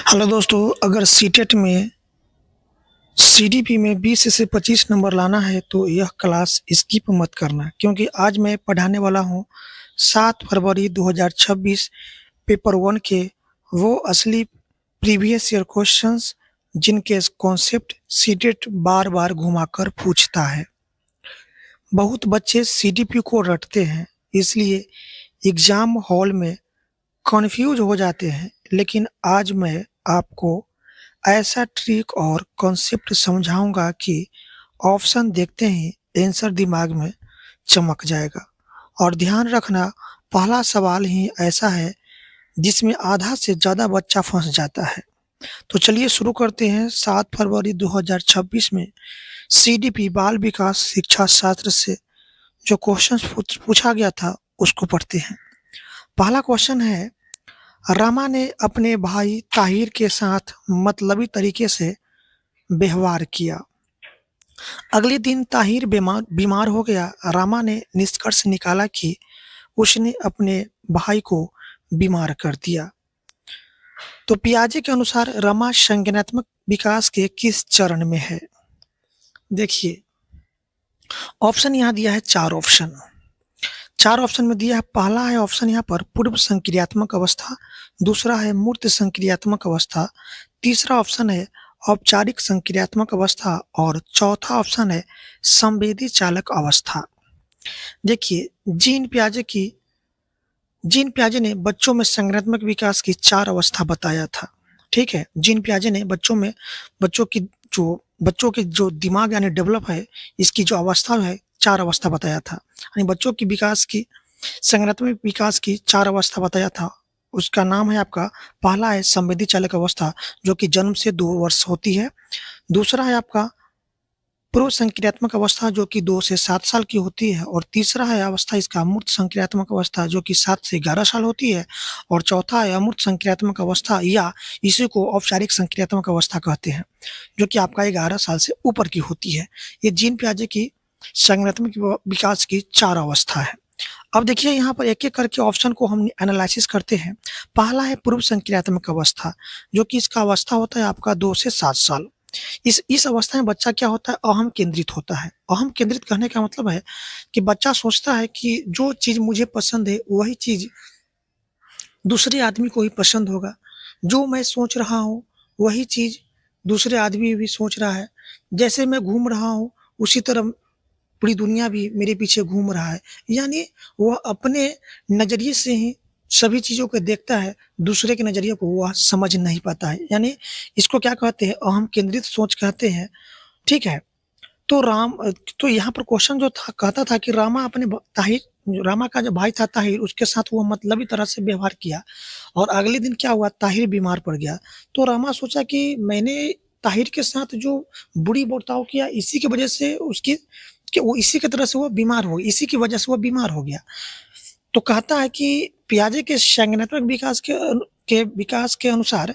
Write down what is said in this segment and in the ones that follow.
Hello दोस्तों, अगर CTET में सीडीपी में 20 से 25 नंबर लाना है तो यह क्लास स्किप मत करना, क्योंकि आज मैं पढ़ाने वाला हूँ 7 फरवरी 2026 पेपर वन के वो असली प्रीवियस ईयर क्वेश्चंस जिनके कॉन्सेप्ट सीटेट बार बार घुमाकर पूछता है। बहुत बच्चे सीडीपी को रटते हैं, इसलिए एग्जाम हॉल में कन्फ्यूज हो जाते हैं, लेकिन आज मैं आपको ऐसा ट्रिक और कॉन्सेप्ट समझाऊंगा कि ऑप्शन देखते ही आंसर दिमाग में चमक जाएगा। और ध्यान रखना, पहला सवाल ही ऐसा है जिसमें आधा से ज़्यादा बच्चा फंस जाता है। तो चलिए शुरू करते हैं। 7 फरवरी 2026 में सीडीपी बाल विकास शिक्षा शास्त्र से जो क्वेश्चन पूछा गया था उसको पढ़ते हैं। पहला क्वेश्चन है, रामा ने अपने भाई ताहिर के साथ मतलबी तरीके से व्यवहार किया। अगले दिन ताहिर बीमार हो गया। रामा ने निष्कर्ष निकाला कि उसने अपने भाई को बीमार कर दिया। तो पियाजे के अनुसार रमा संज्ञानात्मक विकास के किस चरण में है? देखिए, ऑप्शन यहाँ दिया है चार ऑप्शन में दिया है। पहला है ऑप्शन यहाँ पर पूर्व संक्रियात्मक अवस्था, दूसरा है मूर्त संक्रियात्मक अवस्था, तीसरा ऑप्शन है औपचारिक संक्रियात्मक अवस्था और चौथा ऑप्शन है संवेदी चालक अवस्था। देखिए, जीन पियाजे ने बच्चों में संज्ञानात्मक विकास की 4 अवस्था बताया था। ठीक है, जीन पियाजे ने बच्चों की जो दिमाग यानी डेवलप है, इसकी जो अवस्था है 4 अवस्था बताया था। यानी बच्चों की संज्ञानात्मक विकास की 4 अवस्था बताया था। उसका नाम है आपका, पहला है संवेदी चालक अवस्था जो कि जन्म से 2 वर्ष होती है। दूसरा है आपका पूर्व संक्रियात्मक अवस्था जो कि 2 से 7 साल की होती है, और तीसरा है अवस्था इसका मूर्त संक्रियात्मक अवस्था जो कि 7 से 11 साल होती है, और चौथा है अमूर्त संक्रियात्मक अवस्था या इसी को औपचारिक संक्रियात्मक अवस्था कहते हैं, जो कि आपका 11 साल से ऊपर की होती है। ये जीन पियाजे की संज्ञानात्मक विकास की 4 अवस्था है। अब देखिए, यहाँ पर एक-एक करके ऑप्शन को हम एनालिसिस करते हैं। पहला है पूर्व संक्रियात्मक अवस्था, जो कि इसका अवस्था होता है आपका 2 से 7 साल। इस अवस्था में बच्चा क्या होता है, अहम केंद्रित होता है। अहम केंद्रित कहने का मतलब है कि बच्चा सोचता है कि जो चीज़ मुझे पसंद है वही चीज़ दूसरे आदमी को ही पसंद होगा। जो मैं सोच रहा हूँ वही चीज़ दूसरे आदमी भी सोच रहा है। जैसे मैं घूम रहा हूँ उसी तरह पूरी दुनिया भी मेरे पीछे घूम रहा है। यानी वह अपने नज़रिए से ही सभी चीज़ों को देखता है, दूसरे के नज़रिए को वह समझ नहीं पाता है। यानी इसको क्या कहते हैं, अहम केंद्रित सोच कहते हैं। ठीक है? तो तो यहाँ पर क्वेश्चन जो था कहता था कि रामा का जो भाई था ताहिर, उसके साथ वो मतलबी तरह से व्यवहार किया, और अगले दिन क्या हुआ, ताहिर बीमार पड़ गया। तो रामा सोचा कि मैंने ताहिर के साथ जो बुरी बर्ताव किया, इसी की वजह से वो इसी की तरह से वो बीमार हो गया, इसी की वजह से वो बीमार हो गया। तो कहता है कि पियाजे के संज्ञानात्मक विकास के अनुसार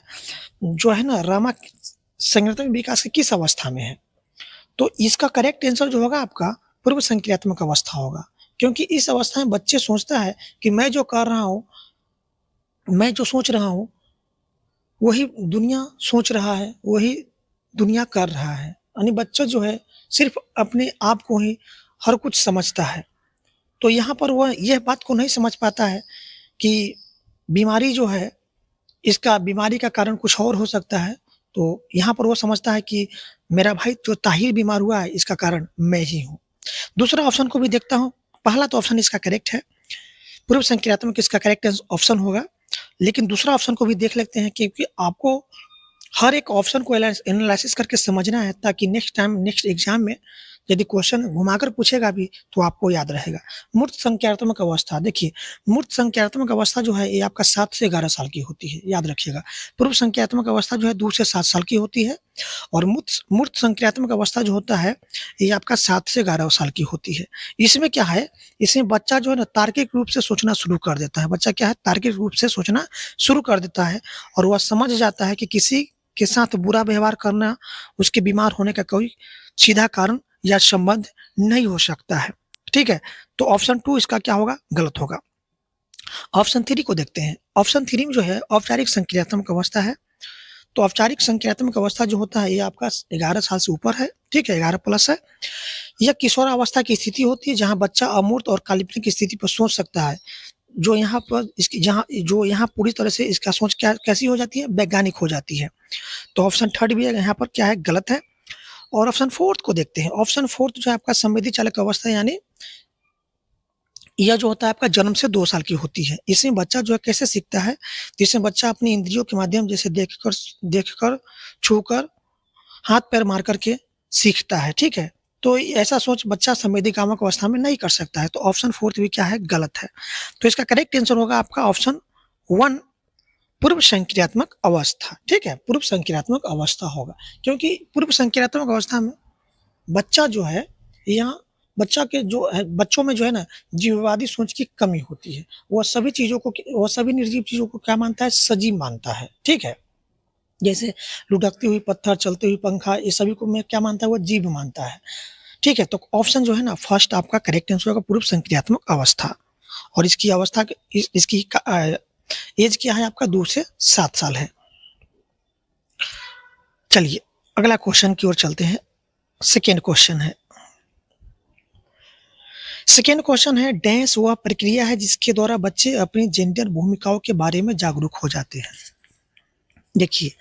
जो है ना, रामा संज्ञानात्मक विकास की किस अवस्था में है? तो इसका करेक्ट आंसर जो होगा आपका पूर्व संक्रियात्मक अवस्था होगा, क्योंकि इस अवस्था में बच्चे सोचता है कि मैं जो कर रहा हूँ, मैं जो सोच रहा हूँ, वही दुनिया सोच रहा है, वही दुनिया कर रहा है। यानी बच्चा जो है सिर्फ़ अपने आप को ही हर कुछ समझता है। तो यहाँ पर वह यह बात को नहीं समझ पाता है कि बीमारी जो है, इसका बीमारी का कारण कुछ और हो सकता है। तो यहाँ पर वो समझता है कि मेरा भाई जो ताहिर बीमार हुआ है, इसका कारण मैं ही हूँ। दूसरा ऑप्शन को भी देखता हूँ। पहला तो ऑप्शन इसका करेक्ट है, पूर्व संक्रियात्मक इसका करेक्ट ऑप्शन होगा। लेकिन दूसरा ऑप्शन को भी देख लेते हैं, क्योंकि आपको हर एक ऑप्शन को एनालिसिस करके समझना है, ताकि नेक्स्ट एग्जाम में यदि क्वेश्चन घुमाकर पूछेगा भी तो आपको याद रहेगा। मूर्त संज्ञानात्मक अवस्था, देखिए, मूर्त संज्ञानात्मक अवस्था जो है ये आपका 7 से 11 साल की होती है, याद रखिएगा। पूर्व संज्ञानात्मक अवस्था जो है 2 से 7 साल की होती है, और मूर्त मूर्त संज्ञानात्मक अवस्था जो होता है ये आपका 7 से 11 साल की होती है। इसमें क्या है, इसमें बच्चा जो है ना तार्किक रूप से सोचना शुरू कर देता है। बच्चा क्या है, तार्किक रूप से सोचना शुरू कर देता है, और वह समझ जाता है कि किसी के साथ बुरा व्यवहार करना उसके बीमार होने का कोई सीधा कारण या संबंध नहीं हो सकता है। ठीक है? तो ऑप्शन 2 इसका क्या होगा, गलत होगा। ऑप्शन 3 को देखते हैं। ऑप्शन 3 में जो है औपचारिक संक्रियात्मक अवस्था है। तो औपचारिक संज्ञानात्मक अवस्था जो होता है ये आपका 11 साल से ऊपर है, ठीक है, 11 प्लस है। यह किशोरावस्था की स्थिति होती है जहाँ बच्चा अमूर्त और काल्पनिक स्थिति पर सोच सकता है। जो यहाँ पर इसकी जहाँ जो यहाँ पूरी तरह से इसका सोच क्या कैसी हो जाती है? वैज्ञानिक हो जाती है। तो ऑप्शन थर्ड भी है यहाँ पर क्या है? गलत है। और ऑप्शन फोर्थ को देखते हैं। ऑप्शन फोर्थ जो है आपका संवेदी चालक अवस्था, यानी यह जो होता है आपका जन्म से 2 साल की होती है। इसमें बच्चा जो है कैसे सीखता है? तो इसमें बच्चा अपनी इंद्रियों के माध्यम जैसे देखकर, छूकर, हाथ-पैर मार कर के सीखता है, ठीक है? तो ऐसा सोच बच्चा संवेदीकामक अवस्था में नहीं कर सकता है। तो ऑप्शन फोर्थ भी क्या है? गलत है। तो इसका करेक्ट आंसर होगा आपका ऑप्शन 1, पूर्व संक्रियात्मक अवस्था, ठीक है? पूर्व संक्रियात्मक अवस्था होगा, क्योंकि पूर्व संक्रियात्मक अवस्था में बच्चा जो है, यहाँ बच्चा के जो है बच्चों में जो है ना जीववादी सोच की कमी होती है। वह सभी निर्जीव चीज़ों को क्या मानता है? सजीव मानता है, ठीक है? जैसे लुढ़कती हुई पत्थर, चलती हुई पंखा, ये सभी को मैं क्या मानता है? वो जीव मानता है, ठीक है? तो ऑप्शन जो है ना फर्स्ट आपका करेक्ट आंसर होगा पूर्व संक्रियात्मक अवस्था। और इसकी अवस्था इसकी एज क्या है आपका? 2 से 7 साल है। चलिए अगला क्वेश्चन की ओर चलते हैं। सेकेंड क्वेश्चन है, सेकेंड क्वेश्चन है, डैश वह प्रक्रिया है जिसके द्वारा बच्चे अपनी जेंडर भूमिकाओं के बारे में जागरूक हो जाते हैं। देखिए,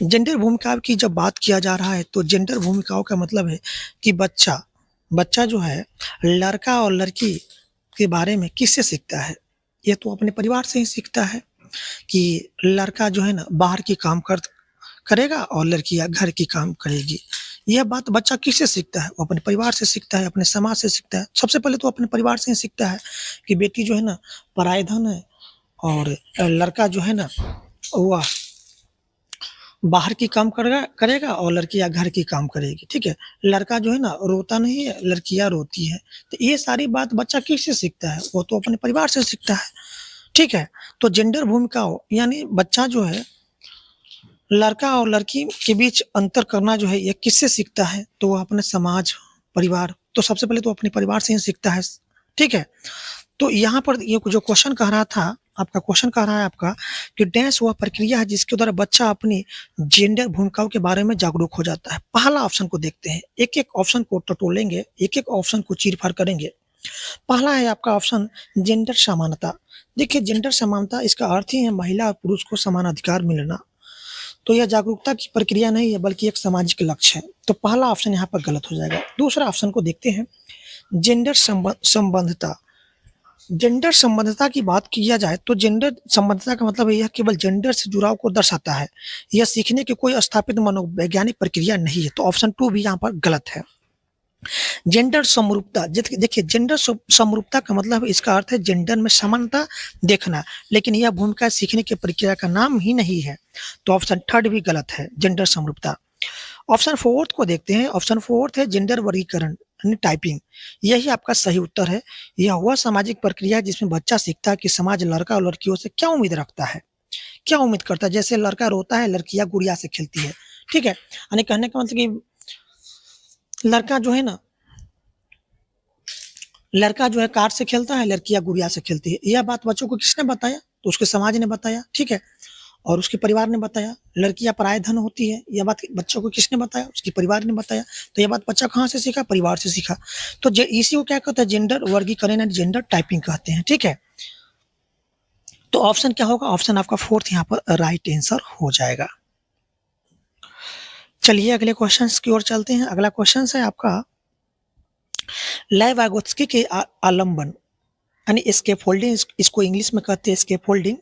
जेंडर भूमिकाओं की जब बात किया जा रहा है तो जेंडर भूमिकाओं का मतलब है कि बच्चा जो है लड़का और लड़की के बारे में किससे सीखता है? ये तो अपने परिवार से ही सीखता है कि लड़का जो है ना बाहर की काम करेगा और लड़कियां घर की काम करेगी। यह बात बच्चा किससे सीखता है? वो अपने परिवार से सीखता है, अपने समाज से सीखता है। सबसे पहले तो अपने परिवार से ही सीखता है कि बेटी जो है ना पराय धन है और लड़का जो है ना वह बाहर की काम करेगा और लड़कियां घर की काम करेगी, ठीक है? लड़का जो है ना रोता नहीं है, लड़कियां रोती है। तो ये सारी बात बच्चा किससे सीखता है? वो तो अपने परिवार से सीखता है, ठीक है? तो जेंडर भूमिकाओं यानी बच्चा जो है लड़का और लड़की के बीच अंतर करना जो है ये किससे सीखता है? तो वो अपने समाज, परिवार, तो सबसे पहले तो अपने परिवार से ही सीखता है, ठीक है? तो यहाँ पर ये जो क्वेश्चन कह रहा था, आपका क्वेश्चन कह रहा है आपका कि डैश वह प्रक्रिया है जिसके द्वारा बच्चा अपनी जेंडर भूमिकाओं के बारे में जागरूक हो जाता है। पहला ऑप्शन को देखते हैं, एक-एक ऑप्शन को टटोलेंगे, एक-एक ऑप्शन को चीर-फाड़ करेंगे। पहला है आपका ऑप्शन जेंडर समानता। देखिए जेंडर समानता इसका अर्थ ही है महिला और पुरुष को समान अधिकार मिलना। तो यह जागरूकता की प्रक्रिया नहीं है बल्कि एक सामाजिक लक्ष्य है। तो पहला ऑप्शन यहाँ पर गलत हो जाएगा। दूसरा ऑप्शन को देखते हैं, जेंडर संबंधता। जेंडर संबंधता की बात किया जाए तो जेंडर संबंधता का मतलब यह केवल जेंडर से जुड़ाव को दर्शाता है। यह सीखने की कोई स्थापित मनोवैज्ञानिक प्रक्रिया नहीं है। तो ऑप्शन 2 भी यहाँ पर गलत है। जेंडर समरूपता, देखिए जेंडर समरूपता का मतलब इसका अर्थ है जेंडर में समानता देखना, लेकिन यह भूमिका सीखने की प्रक्रिया का नाम ही नहीं है। तो ऑप्शन थर्ड भी गलत है, जेंडर समरूपता। ऑप्शन फोर्थ को देखते हैं। ऑप्शन फोर्थ है जेंडर वर्गीकरण यानी टाइपिंग। यही आपका सही उत्तर है। यह वह सामाजिक प्रक्रिया है जिसमें बच्चा सीखता है कि समाज लड़का और लड़कियों से क्या उम्मीद रखता है, क्या उम्मीद करता है। जैसे लड़का रोता है, लड़कियां गुड़िया से खेलती है, ठीक है? यानी कहने का मतलब कि लड़का जो है ना लड़का जो है कार से खेलता है, लड़कियां गुड़िया से खेलती है। यह बात बच्चों को किसने बताया? तो उसके समाज ने बताया, ठीक है? और उसके परिवार ने बताया। लड़कियां पराय धन होती है, यह बात बच्चों को किसने बताया? उसके परिवार ने बताया। तो यह बात बच्चा कहाँ से सीखा? परिवार से सीखा। तो इसी को क्या कहते हैं? जेंडर वर्गीकरण एंड जेंडर टाइपिंग कहते हैं, ठीक है? तो ऑप्शन क्या होगा? ऑप्शन आपका फोर्थ यहाँ पर राइट आंसर हो जाएगा। चलिए अगले क्वेश्चन की ओर चलते हैं। अगला क्वेश्चन है आपका, लेव वाइगोत्स्की के आलम्बन यानी स्कैफोल्डिंग, इसको इंग्लिश में कहते हैं स्कैफोल्डिंग।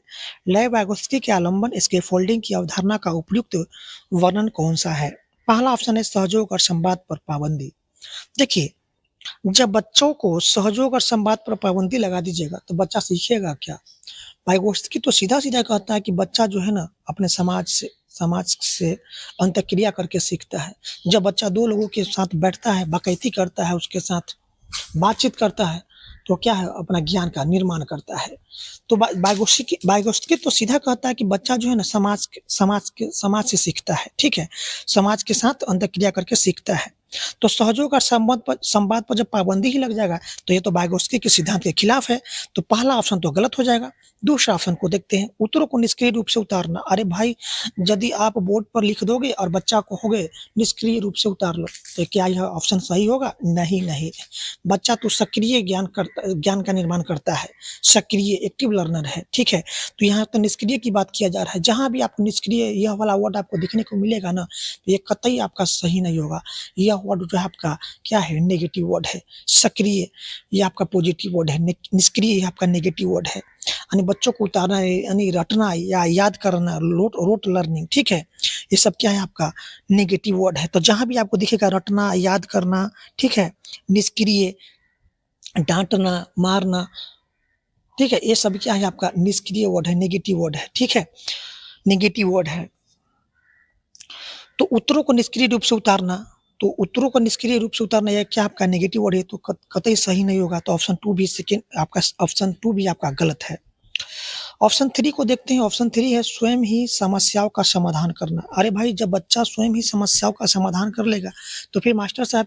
लेव वाइगोत्स्की के आलम्बन स्कैफोल्डिंग की अवधारणा का उपयुक्त वर्णन कौन सा है? पहला ऑप्शन है सहयोग और संवाद पर पाबंदी। देखिए जब बच्चों को सहयोग और संवाद पर पाबंदी लगा दीजिएगा तो बच्चा सीखेगा क्या? वाइगोत्स्की तो सीधा-सीधा कहता है कि बच्चा जो है ना अपने समाज से अंतःक्रिया करके सीखता है। जब बच्चा 2 लोगों के साथ बैठता है, बातचीत करता है, उसके साथ बातचीत करता है, तो क्या है अपना ज्ञान का निर्माण करता है। तो वाइगोत्स्की तो सीधा कहता है कि बच्चा जो है ना समाज से सीखता है, ठीक है? समाज के साथ अंतःक्रिया करके सीखता है। तो सहयोग और संवाद पर जब पाबंदी ही लग जाएगा, तो ये तो वाइगोत्स्की के सिद्धांत के खिलाफ है। तो पहला ऑप्शन तो गलत हो जाएगा। दूसरा ऑप्शन को देखते हैं, उत्तरों को निष्क्रिय रूप से उतारना। अरे भाई, यदि आप बोर्ड पर लिख दोगे और बच्चा कहोगे निष्क्रिय रूप से उतार लो, तो क्या यह ऑप्शन सही होगा? नहीं, नहीं। बच्चा तो सक्रिय ज्ञान का निर्माण करता है, सक्रिय एक्टिव लर्नर है, ठीक है? तो यहाँ तो निष्क्रिय की बात किया जा रहा है। जहाँ भी आपको निष्क्रिय यह वाला वर्ड आपको देखने को मिलेगा ना, तो ये कतई आपका सही नहीं होगा। यह वर्ड जो है आपका क्या है? नेगेटिव वर्ड है। सक्रिय ये आपका पॉजिटिव वर्ड है, निष्क्रिय ये आपका नेगेटिव वर्ड है। यानी बच्चों को उतारना यानी रटना या याद करना, रोट लर्निंग, ठीक है? ये सब क्या है? आपका नेगेटिव वर्ड है। तो जहाँ भी आपको दिखेगा रटना, याद करना, ठीक है? निष्क्रिय, डांटना, मारना, ठीक है? ये सब क्या है? आपका निष्क्रिय वर्ड है, नेगेटिव वर्ड है, ठीक है? नेगेटिव वर्ड है। तो उत्तरों को निष्क्रिय रूप से उतारना, तो उत्तरों को निष्क्रिय रूप से उतारना यह क्या आपका नेगेटिव वर्ड है, तो कतई सही नहीं होगा। तो ऑप्शन 2 भी ऑप्शन 2 भी आपका गलत है। ऑप्शन 3 को देखते हैं। ऑप्शन 3 है स्वयं ही समस्याओं का समाधान करना। अरे भाई, जब बच्चा स्वयं ही समस्याओं का समाधान कर लेगा, तो फिर मास्टर साहब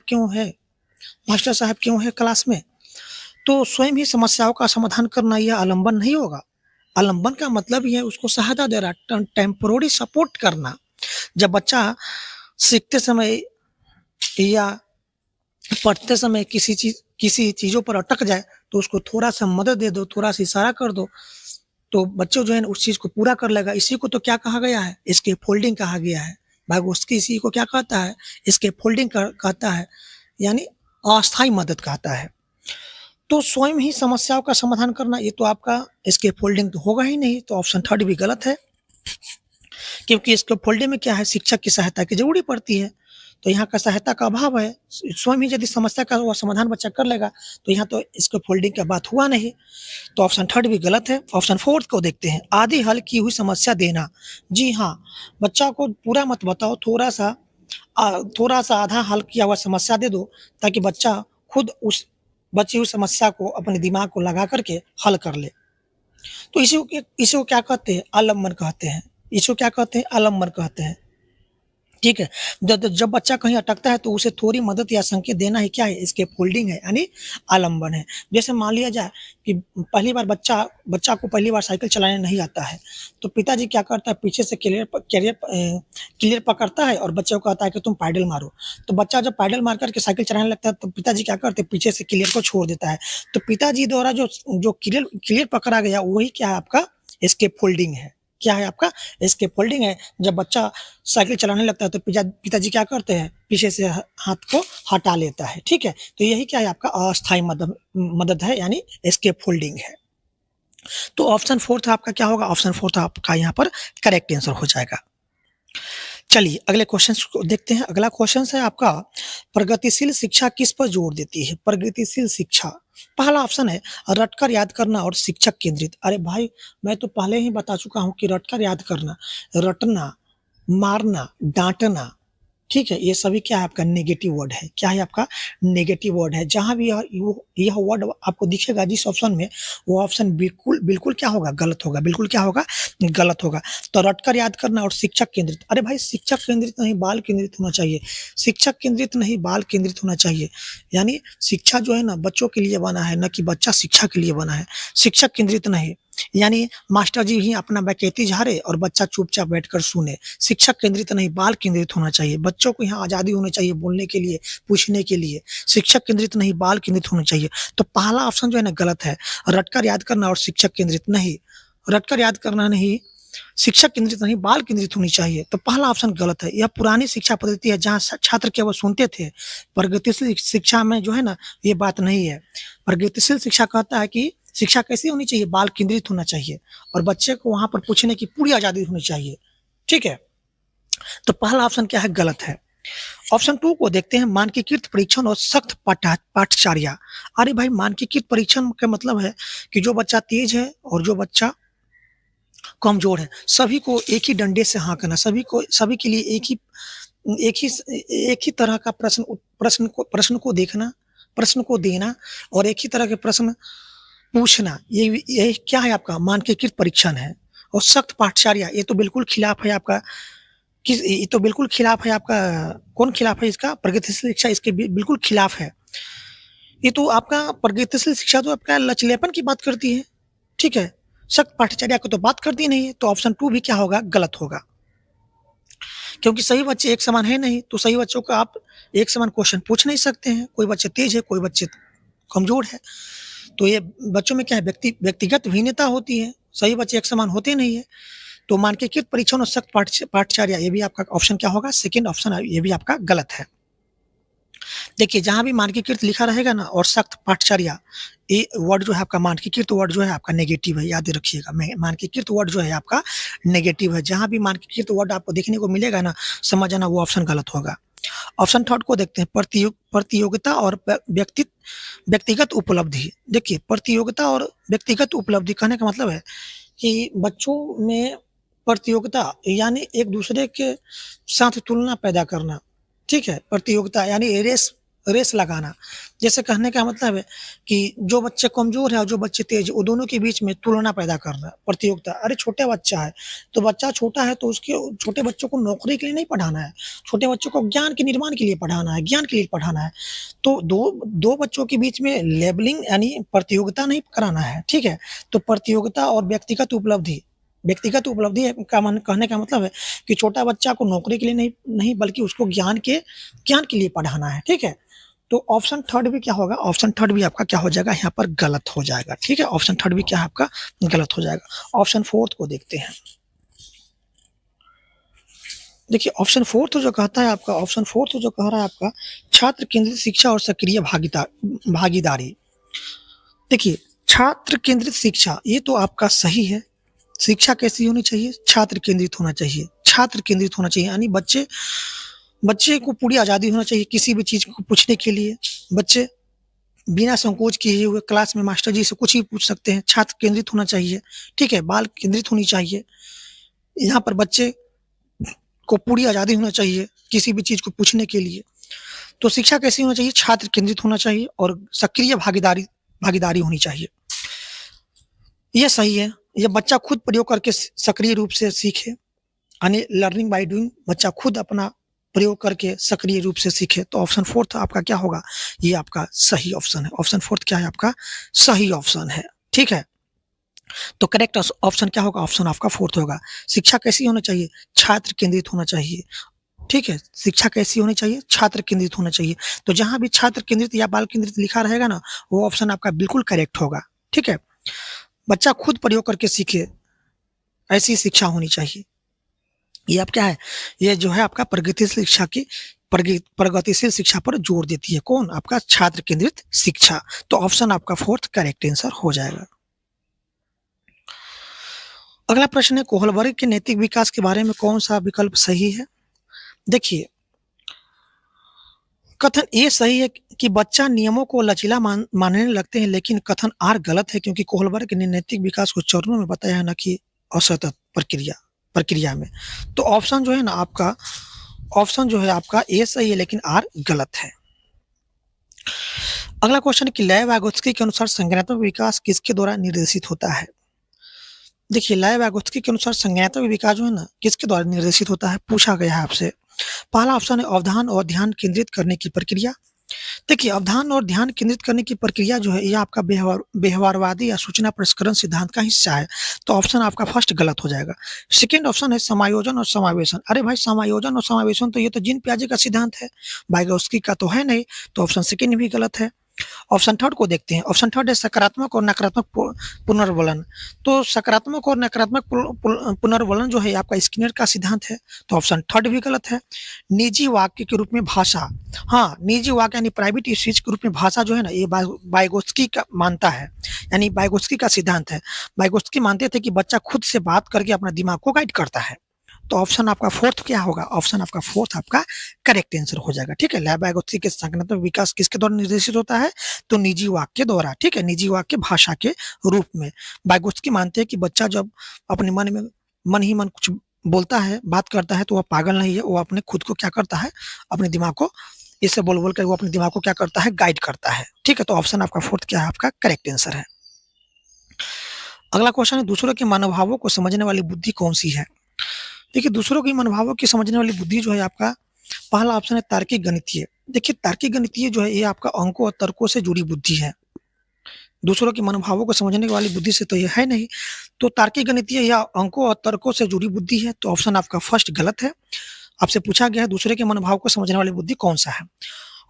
क्यों है क्लास में? तो स्वयं ही समस्याओं का समाधान करना यह आलंबन नहीं होगा। आलंबन का मतलब ही है उसको सहायता दे रहा, टेम्पररी सपोर्ट करना। जब बच्चा सीखते समय या पढ़ते समय किसी चीज़ों पर अटक जाए, तो उसको थोड़ा-सा मदद दे दो, थोड़ा-सा इशारा कर दो, तो बच्चा जो है ना उस चीज़ को पूरा कर लेगा। इसी को तो क्या कहा गया है? स्कैफोल्डिंग कहा गया है। वाइगोत्स्की इसी को क्या कहता है? स्कैफोल्डिंग कहता है, यानी अस्थायी मदद कहता है। तो स्वयं ही समस्याओं का समाधान करना, ये तो आपका स्कैफोल्डिंग तो होगा ही नहीं। तो ऑप्शन 3 भी गलत है, क्योंकि स्कैफोल्डिंग में क्या है? शिक्षक की सहायता की ज़रूरी पड़ती है। तो यहाँ का सहायता का अभाव है। स्वयं ही यदि समस्या का वो समाधान बच्चा कर लेगा, तो यहाँ तो स्कैफोल्डिंग का बात हुआ नहीं। तो ऑप्शन 3 भी गलत है। ऑप्शन 4 को देखते हैं, आधी हल की हुई समस्या देना। जी हाँ, बच्चा को पूरा मत बताओ, थोड़ा-सा आधा हल किया हुआ समस्या दे दो, ताकि बच्चा खुद उस बची हुई समस्या को अपने दिमाग को लगा कर के हल कर ले। तो इसी को क्या कहते हैं? आलम्बन कहते हैं। इसको क्या कहते हैं? आलम्बन कहते हैं। ठीक है? जब बच्चा कहीं अटकता है, तो उसे थोड़ी मदद या संकेत देना ही क्या है? स्कैफोल्डिंग है, यानी आलम्बन है। जैसे मान लिया जाए कि पहली बार बच्चा को पहली बार साइकिल चलाने नहीं आता है, तो पिताजी क्या करता है, पीछे से क्लियर पकड़ता है और बच्चे को कहता है कि तुम पैडल मारो। तो बच्चा जब पैडल मार कर के साइकिल चलाने लगता है, तो पिताजी क्या करते हैं, पीछे से क्लियर को छोड़ देता है। तो पिताजी द्वारा जो क्लियर पकड़ा गया, वही क्या है? आपका स्कैफोल्डिंग है। क्या है आपका? स्कैफोल्डिंग है। जब बच्चा साइकिल चलाने लगता है, तो पिताजी क्या करते हैं? पीछे से हाथ को हटा लेता है, ठीक है? तो यही क्या है? आपका अस्थायी मदद है, यानी स्कैफोल्डिंग है। तो ऑप्शन 4 आपका क्या होगा? ऑप्शन 4 आपका यहाँ पर करेक्ट आंसर हो जाएगा। चलिए अगले क्वेश्चन को देखते हैं। अगला क्वेश्चन है आपका, प्रगतिशील शिक्षा किस पर जोर देती है? प्रगतिशील शिक्षा, पहला ऑप्शन है रटकर याद करना और शिक्षक केंद्रित। अरे भाई, मैं तो पहले ही बता चुका हूँ कि रटकर याद करना, रटना, मारना, डांटना, ठीक है? ये सभी क्या है? आपका नेगेटिव वर्ड है। क्या है? आपका नेगेटिव वर्ड है। जहाँ भी यह वर्ड आपको दिखेगा जिस ऑप्शन में, वो ऑप्शन बिल्कुल क्या होगा? गलत होगा। बिल्कुल क्या होगा? गलत होगा। तो रटकर याद करना और शिक्षक केंद्रित। अरे भाई, शिक्षक केंद्रित नहीं, बाल केंद्रित होना चाहिए। शिक्षक केंद्रित नहीं, बाल केंद्रित होना चाहिए। यानी शिक्षा जो है ना, बच्चों के लिए बना है, ना कि बच्चा शिक्षा के लिए बना है। शिक्षक केंद्रित नहीं, यानी मास्टर जी ही अपना बकैती झाड़े और बच्चा चुपचाप बैठकर सुने। शिक्षक केंद्रित नहीं, बाल केंद्रित होना चाहिए। बच्चों को यहाँ आज़ादी होनी चाहिए बोलने के लिए, पूछने के लिए। शिक्षक केंद्रित नहीं, बाल केंद्रित होना चाहिए। तो पहला ऑप्शन जो है ना, गलत है। रटकर याद करना और शिक्षक केंद्रित नहीं, रटकर याद करना नहीं, शिक्षक केंद्रित नहीं, बाल केंद्रित होनी चाहिए। तो पहला ऑप्शन गलत है। यह पुरानी शिक्षा पद्धति है, जहाँ छात्र केवल सुनते थे। प्रगतिशील शिक्षा में जो है ना, ये बात नहीं है। प्रगतिशील शिक्षा कहता है कि शिक्षा कैसी होनी चाहिए? बाल केंद्रित होना चाहिए, और बच्चे को वहाँ पर पूछने की पूरी आज़ादी होनी चाहिए, ठीक है? तो पहला ऑप्शन क्या है? गलत है। ऑप्शन 2 को देखते हैं, मानकीकृत परीक्षण और सख्त पाठचर्या। अरे भाई, मानकीकृत परीक्षण का मतलब है कि जो बच्चा तेज है और जो बच्चा कमजोर है, सभी को एक ही डंडे से हाँकना, सभी के लिए एक ही तरह का प्रश्न को देखना, प्रश्न को देना, और एक ही तरह के प्रश्न पूछना। ये क्या है? आपका मानकीकृत परीक्षण है। और सख्त पाठचर्या, ये तो बिल्कुल खिलाफ है आपका किस ये तो बिल्कुल खिलाफ है आपका। कौन खिलाफ है इसका? प्रगतिशील शिक्षा इसके बिल्कुल खिलाफ है। ये तो आपका प्रगतिशील शिक्षा तो आपका लचीलेपन की बात करती है, ठीक है? सख्त पाठ्यचर्या की तो बात करती नहीं है, तो ऑप्शन 2 भी क्या होगा? गलत होगा। क्योंकि सभी बच्चे एक समान है नहीं, तो सभी बच्चों को आप एक समान क्वेश्चन पूछ नहीं सकते हैं। कोई बच्चे तेज है, कोई बच्चे कमजोर है। तो ये बच्चों में क्या है? व्यक्तिगत भिन्नता होती है। सभी बच्चे एक समान होते नहीं है। तो मानकीकृत परीक्षण और सख्त पाठ्यचर्या, ये भी आपका ऑप्शन क्या होगा? सेकंड ऑप्शन ये भी आपका गलत है। देखिए, जहाँ भी मानकीकृत लिखा रहेगा ना और सख्त पाठचर्या, ये वर्ड जो है आपका मानकीकृत वर्ड जो है आपका नेगेटिव है, याद रखिएगा। मानकीकृत वर्ड जो है आपका नेगेटिव है। जहाँ भी मानकीकृत वर्ड आपको देखने को मिलेगा ना, समझ जाना वो ऑप्शन गलत होगा। ऑप्शन थर्ड को देखते हैं, प्रतियोगिता और व्यक्तिगत उपलब्धि। देखिए, प्रतियोगिता और व्यक्तिगत उपलब्धि कहने का मतलब है कि बच्चों में प्रतियोगिता यानी एक दूसरे के साथ तुलना पैदा करना, ठीक है? प्रतियोगिता यानी रेस रेस लगाना। जैसे कहने का मतलब है कि जो बच्चे कमज़ोर है और जो बच्चे तेज़ है, वो दोनों के बीच में तुलना पैदा करना, प्रतियोगिता। अरे छोटा बच्चा है, तो बच्चा छोटा है तो उसके छोटे बच्चों को नौकरी के लिए नहीं पढ़ाना है, छोटे बच्चों को ज्ञान के निर्माण के लिए पढ़ाना है, ज्ञान के लिए पढ़ाना है। तो दो बच्चों के बीच में लेबलिंग यानी प्रतियोगिता नहीं कराना है, ठीक है? तो प्रतियोगिता और व्यक्तिगत उपलब्धि का मन कहने का मतलब है कि छोटा बच्चा को नौकरी के लिए नहीं नहीं बल्कि उसको ज्ञान के लिए पढ़ाना है, ठीक है? तो ऑप्शन थर्ड भी क्या होगा? ऑप्शन थर्ड भी आपका क्या हो जाएगा? यहाँ पर गलत हो जाएगा, ठीक है? ऑप्शन थर्ड भी क्या है आपका? गलत हो जाएगा। ऑप्शन फोर्थ को देखते हैं। देखिए, ऑप्शन फोर्थ जो कहता है आपका, ऑप्शन फोर्थ जो कह रहा है आपका, छात्र केंद्रित शिक्षा और सक्रिय भागीदारी। देखिए, छात्र केंद्रित शिक्षा ये तो आपका सही है। शिक्षा कैसी होनी चाहिए? छात्र केंद्रित होना चाहिए। छात्र केंद्रित होना चाहिए यानी बच्चे बच्चे को पूरी आज़ादी होना चाहिए किसी भी चीज़ को पूछने के लिए। बच्चे बिना संकोच किए हुए क्लास में मास्टर जी से कुछ भी पूछ सकते हैं। छात्र केंद्रित होना चाहिए, ठीक है? बाल केंद्रित होनी चाहिए। यहाँ पर बच्चे को पूरी आज़ादी होना चाहिए किसी भी चीज़ को पूछने के लिए। तो शिक्षा कैसी होनी चाहिए? छात्र केंद्रित होना चाहिए और सक्रिय भागीदारी होनी चाहिए। ये सही है। ये बच्चा खुद प्रयोग करके सक्रिय रूप से सीखे, यानी लर्निंग बाय डूइंग। बच्चा खुद अपना प्रयोग करके सक्रिय रूप से सीखे। तो ऑप्शन फोर्थ आपका क्या होगा? ये आपका सही ऑप्शन है। ऑप्शन फोर्थ क्या है आपका? सही ऑप्शन है, ठीक है? तो करेक्ट ऑप्शन क्या होगा? ऑप्शन आपका फोर्थ होगा। शिक्षा कैसी होनी चाहिए? छात्र केंद्रित होना चाहिए, ठीक है? शिक्षा कैसी होनी चाहिए? छात्र केंद्रित होना चाहिए। तो जहाँ भी छात्र केंद्रित या बाल केंद्रित लिखा रहेगा ना, वो ऑप्शन आपका बिल्कुल करेक्ट होगा, ठीक है? बच्चा खुद प्रयोग करके सीखे, ऐसी शिक्षा होनी चाहिए। ये अब क्या है? ये जो है आपका प्रगतिशील शिक्षा पर जोर देती है। कौन? आपका छात्र केंद्रित शिक्षा। तो ऑप्शन आपका फोर्थ करेक्ट आंसर हो जाएगा। अगला प्रश्न है, कोहलबर्ग के नैतिक विकास के बारे में कौन सा विकल्प सही है? देखिए, कथन ए सही है कि बच्चा नियमों को लचीला मानने लगते हैं, लेकिन कथन आर गलत है क्योंकि कोहलबर्ग ने नैतिक विकास को चरणों में बताया है, न कि असतत प्रक्रिया में। तो ऑप्शन जो है ना आपका, ऑप्शन जो है आपका ए सही है लेकिन आर गलत है। अगला क्वेश्चन है कि लय वागोत्स्की के अनुसार संज्ञानात्मक विकास किसके द्वारा निर्देशित होता है? देखिए, लय वागोत्स्की के अनुसार संज्ञानात्मक विकास जो है ना किसके द्वारा निर्देशित होता है? पूछा गया है आपसे। पहला ऑप्शन है अवधान और ध्यान केंद्रित करने की प्रक्रिया। देखिए, अवधान और ध्यान केंद्रित करने की प्रक्रिया जो है ये आपका व्यवहारवादी या सूचना प्रसंस्करण सिद्धांत का हिस्सा है। तो ऑप्शन आपका फर्स्ट गलत हो जाएगा। सेकंड ऑप्शन है समायोजन और समावेशन। अरे भाई, समायोजन और समावेशन तो ये तो जीन पियाजे का सिद्धांत है, वाइगोत्स्की का तो है नहीं। तो ऑप्शन सेकंड भी गलत है। ऑप्शन थर्ड को देखते हैं। ऑप्शन थर्ड है सकारात्मक और नकारात्मक पुनर्वलन। तो सकारात्मक और नकारात्मक पुनर्वलन जो है आपका स्किनर का सिद्धांत है। तो ऑप्शन थर्ड भी गलत है। निजी वाक्य के रूप में भाषा, हाँ, निजी वाक्य यानी प्राइवेट स्पीच के रूप में भाषा जो है ना, ये वाइगोत्स्की का मानता है, यानी वाइगोत्स्की का सिद्धांत है। वाइगोत्स्की मानते थे कि बच्चा खुद से बात करके अपना दिमाग को गाइड करता है। तो ऑप्शन आपका फोर्थ क्या होगा? ऑप्शन आपका फोर्थ आपका करेक्ट आंसर हो जाएगा, ठीक है? लय वाइगोत्स्की के संज्ञानात्मक विकास किसके द्वारा निर्देशित होता है? तो निजी वाक्य द्वारा, ठीक है? निजी वाक्य भाषा के रूप में। वाइगोत्स्की मानते हैं कि बच्चा जब अपने मन ही मन कुछ बोलता है, बात करता है, तो वह पागल नहीं है, वो अपने खुद को क्या करता है? अपने दिमाग को इसे बोल कर वो अपने दिमाग को क्या करता है? गाइड करता है, ठीक है? तो ऑप्शन आपका फोर्थ क्या है? आपका करेक्ट आंसर है। अगला क्वेश्चन है, दूसरों के मनोभावों को समझने वाली बुद्धि कौन सी है? देखिए दूसरों के मनोभावों की समझने वाली बुद्धि जो है आपका पहला ऑप्शन है तार्किक गणितीय। देखिए तार्किक गणितीय जो है ये आपका अंकों और तर्कों से जुड़ी बुद्धि है। दूसरों के मनोभावों को समझने वाली बुद्धि से तो ये है नहीं। तो तार्किक गणितीय या अंकों और तर्कों से जुड़ी बुद्धि है, तो ऑप्शन आपका फर्स्ट गलत है। आपसे पूछा गया है दूसरे के मनोभाव को समझने वाली बुद्धि कौन-सा है?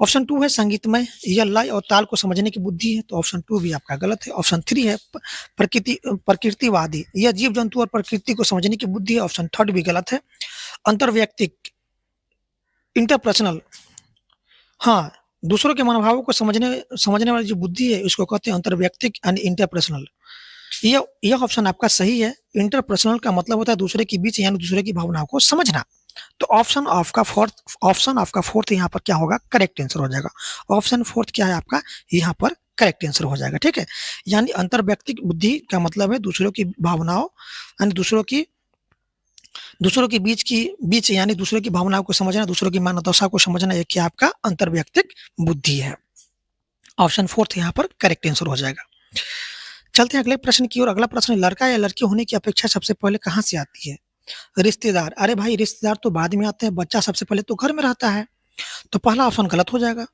ऑप्शन 2 है संगीतमय या लय और ताल को समझने की बुद्धि है, तो ऑप्शन 2 भी आपका गलत है। ऑप्शन 3 है प्रकृतिवादी या जीव-जंतु और प्रकृति को समझने की बुद्धि है, ऑप्शन 3 भी गलत है। अंतर्वैयक्तिक इंटरपर्सनल हाँ, दूसरों के मनोभावों को समझने समझने वाली जो बुद्धि है उसको कहते हैं अंतर्वैयक्तिक एंड इंटरपर्सनल। यह ऑप्शन आपका सही है। इंटरपर्सनल का मतलब होता है दूसरे के बीच यानी दूसरे की भावनाओं को समझना। तो ऑप्शन आपका फोर्थ यहाँ पर क्या होगा? करेक्ट आंसर हो जाएगा। ऑप्शन फोर्थ क्या है आपका? यहाँ पर करेक्ट आंसर हो जाएगा, ठीक है? यानी अंतर्व्यक्तिक बुद्धि का मतलब है दूसरों की भावनाओं यानी दूसरों के बीच यानी दूसरों की भावनाओं को समझना, दूसरों की मानवदशा को समझना, ये क्या आपका अंतर्व्यक्तिक बुद्धि है। ऑप्शन फोर्थ यहाँ पर करेक्ट आंसर हो जाएगा। चलते हैं अगले प्रश्न की ओर। अगला प्रश्न, लड़का या लड़की होने की अपेक्षा सबसे पहले कहाँ से आती है? रिश्तेदार। अरे भाई रिश्तेदार तो बाद में आते हैं, बच्चा सबसे पहले तो घर में रहता है। तो पहला ऑप्शन गलत हो जाएगा।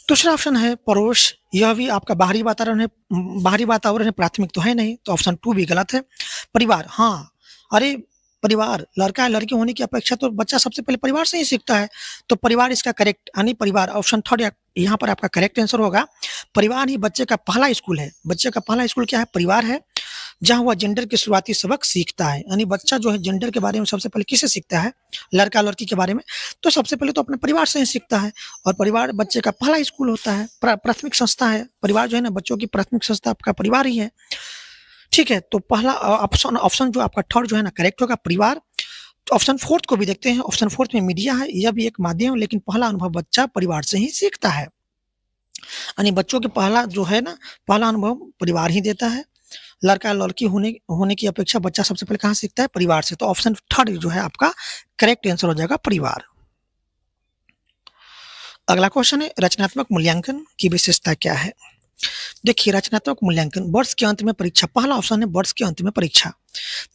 दूसरा ऑप्शन है पड़ोस, यह भी आपका बाहरी वातावरण है, प्राथमिक तो है नहीं, तो ऑप्शन 2 भी गलत है। परिवार, हाँ, अरे परिवार, लड़का या लड़की होने की अपेक्षा तो बच्चा सबसे पहले परिवार से ही सीखता है, तो परिवार इसका करेक्ट यानी परिवार ऑप्शन 3 यहाँ पर आपका करेक्ट आंसर होगा। परिवार ही बच्चे का पहला स्कूल है। बच्चे का पहला स्कूल क्या है? परिवार है, जहाँ वह जेंडर के शुरुआती सबक सीखता है। यानी बच्चा जो है जेंडर के बारे में सबसे पहले किससे सीखता है? लड़का-लड़की के बारे में, तो सबसे पहले तो अपने परिवार से ही सीखता है और परिवार बच्चे का पहला स्कूल होता है, प्राथमिक संस्था है। परिवार जो है ना बच्चों की प्राथमिक संस्था आपका परिवार ही है। ठीक है, तो पहला ऑप्शन जो आपका थर्ड जो है ना करेक्ट होगा परिवार। तो ऑप्शन फोर्थ को भी देखते हैं। ऑप्शन फोर्थ में मीडिया है, यह भी एक माध्यम है, लेकिन पहला अनुभव बच्चा परिवार से ही सीखता है। यानी बच्चों के पहला अनुभव परिवार ही देता है। लड़का-लड़की होने की अपेक्षा बच्चा सबसे पहले कहाँ सीखता है? परिवार से। तो ऑप्शन थर्ड जो है आपका करेक्ट आंसर हो जाएगा परिवार। अगला क्वेश्चन है रचनात्मक मूल्यांकन की विशेषता क्या है? देखिए रचनात्मक मूल्यांकन वर्ष के अंत में परीक्षा, पहला ऑप्शन है वर्ष के अंत में परीक्षा।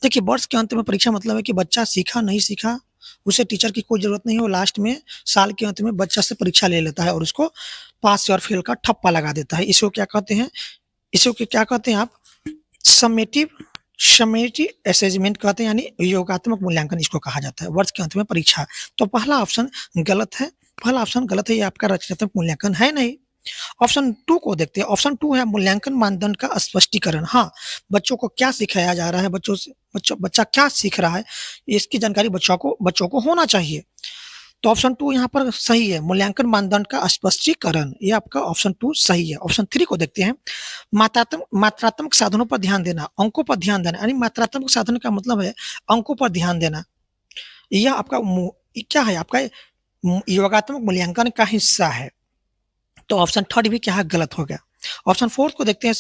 देखिए वर्ष के अंत में परीक्षा मतलब है कि बच्चा सीखा नहीं सीखा उसे टीचर की कोई जरूरत नहीं है, वो लास्ट में साल के अंत में बच्चा से परीक्षा ले लेता है और उसको पास और फेल का ठप्पा लगा देता है। इसको क्या कहते हैं? आप? समेटिव समेटिव असेसमेंट कहते हैं, यानी योगात्मक मूल्यांकन इसको कहा जाता है। वर्ष के अंत में परीक्षा, तो पहला ऑप्शन गलत है। पहला ऑप्शन गलत है, ये आपका रचनात्मक मूल्यांकन है नहीं। ऑप्शन 2 को देखते हैं। ऑप्शन 2 है मूल्यांकन मानदंड का स्पष्टीकरण। हाँ, बच्चों को क्या सिखाया जा रहा है, बच्चा क्या सीख रहा है, इसकी जानकारी बच्चों को होना चाहिए। तो ऑप्शन 2 यहाँ पर सही है, मूल्यांकन मानदंड का स्पष्टीकरण, ये आपका ऑप्शन 2 सही है। ऑप्शन 3 को देखते हैं। मात्रात्मक साधनों पर ध्यान देना, अंकों पर ध्यान देना, यानी मात्रात्मक साधन का मतलब है अंकों पर ध्यान देना। यह आपका क्या है? आपका योगात्मक मूल्यांकन का हिस्सा है। तो ऑप्शन 3 भी क्या है? गलत हो गया। ऑप्शन 4 को देखते हैं।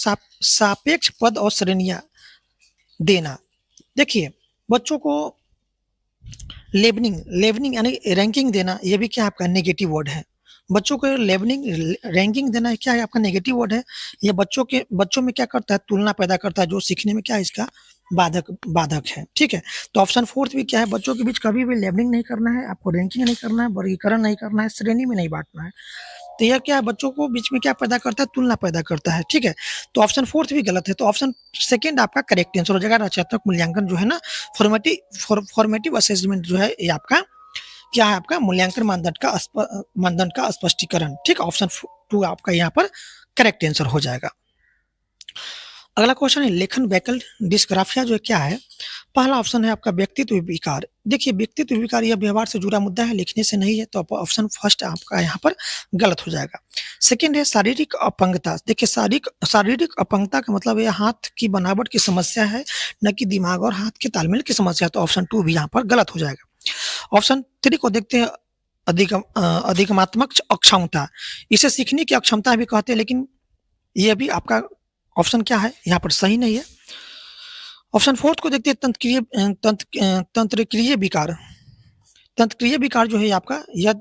सापेक्ष पद और श्रेणियां देना। देखिए बच्चों को लेवनिंग यानी रैंकिंग देना, ये भी क्या आपका नेगेटिव वर्ड है। बच्चों को रैंकिंग देना क्या है? आपका नेगेटिव वर्ड है। ये बच्चों में क्या करता है? तुलना पैदा करता है, जो सीखने में क्या है इसका बाधक है। ठीक है, तो ऑप्शन 4 भी क्या है? बच्चों के बीच कभी भी लेवलिंग नहीं करना है, आपको रैंकिंग नहीं करना है, वर्गीकरण नहीं करना है, श्रेणी में नहीं बांटना है। तो यह क्या है? बच्चों को बीच में क्या पैदा करता है? तुलना पैदा करता है। ठीक है, तो ऑप्शन 4 भी गलत है। तो ऑप्शन सेकंड आपका करेक्ट आंसर हो जाएगा। रचनात्मक मूल्यांकन जो है ना, फॉर्मेटिव असेसमेंट जो है, ये आपका क्या है? आपका मूल्यांकन मानदंड का स्पष्टीकरण। ठीक है, ऑप्शन 2 आपका यहाँ पर करेक्ट आंसर हो जाएगा। अगला क्वेश्चन है लेखन वैकल्प डिस्ग्राफिया जो क्या है? पहला ऑप्शन है आपका व्यक्तित्व विकार। देखिए व्यक्तित्व विकार यह व्यवहार से जुड़ा मुद्दा है, लिखने से नहीं है, तो ऑप्शन फर्स्ट आपका यहाँ पर गलत हो जाएगा। सेकंड है शारीरिक अपंगता। देखिए शारीरिक अपंगता का मतलब यह हाथ की बनावट की समस्या है, न कि दिमाग और हाथ के तालमेल की समस्या। तो ऑप्शन 2 भी यहाँ पर गलत हो जाएगा। ऑप्शन 3 को देखते हैं। अधिगमात्मक अक्षमता, इसे सीखने की अक्षमता भी कहते हैं, लेकिन यह भी आपका ऑप्शन क्या है? यहाँ पर सही नहीं है। ऑप्शन 4 को देखते हैं। तंत्रिक्रिय विकार जो है आपका, यह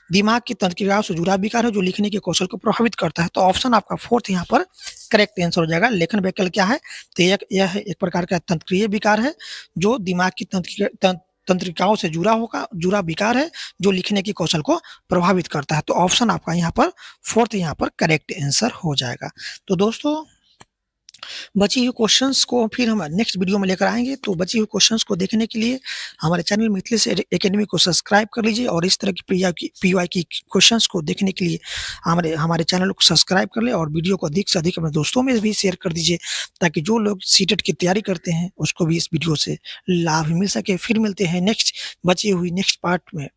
दिमाग की तंत्रिकाओं से जुड़ा विकार है जो लिखने के कौशल को प्रभावित करता है। तो ऑप्शन आपका फोर्थ यहाँ पर करेक्ट आंसर हो जाएगा। लेखन वैकल्य क्या है? तो यह एक प्रकार का तंत्रिकीय विकार है जो दिमाग की तंत्रिकाओं से जुड़ा विकार है जो लिखने के कौशल को प्रभावित करता है। तो ऑप्शन आपका यहाँ पर फोर्थ यहाँ पर करेक्ट आंसर हो जाएगा। तो दोस्तों बची हुई क्वेश्चंस को फिर हम नेक्स्ट वीडियो में लेकर आएँगे। तो बची हुई क्वेश्चंस को देखने के लिए हमारे चैनल मिथिलेश एकेडमी को सब्सक्राइब कर लीजिए और इस तरह की पीवाई की क्वेश्चंस को देखने के लिए हमारे चैनल को सब्सक्राइब कर लें और वीडियो को अधिक से अधिक अपने दोस्तों में भी शेयर कर दीजिए ताकि जो लोग सीटेट की तैयारी करते हैं उसको भी इस वीडियो से लाभ मिल सके। फिर मिलते हैं नेक्स्ट पार्ट में।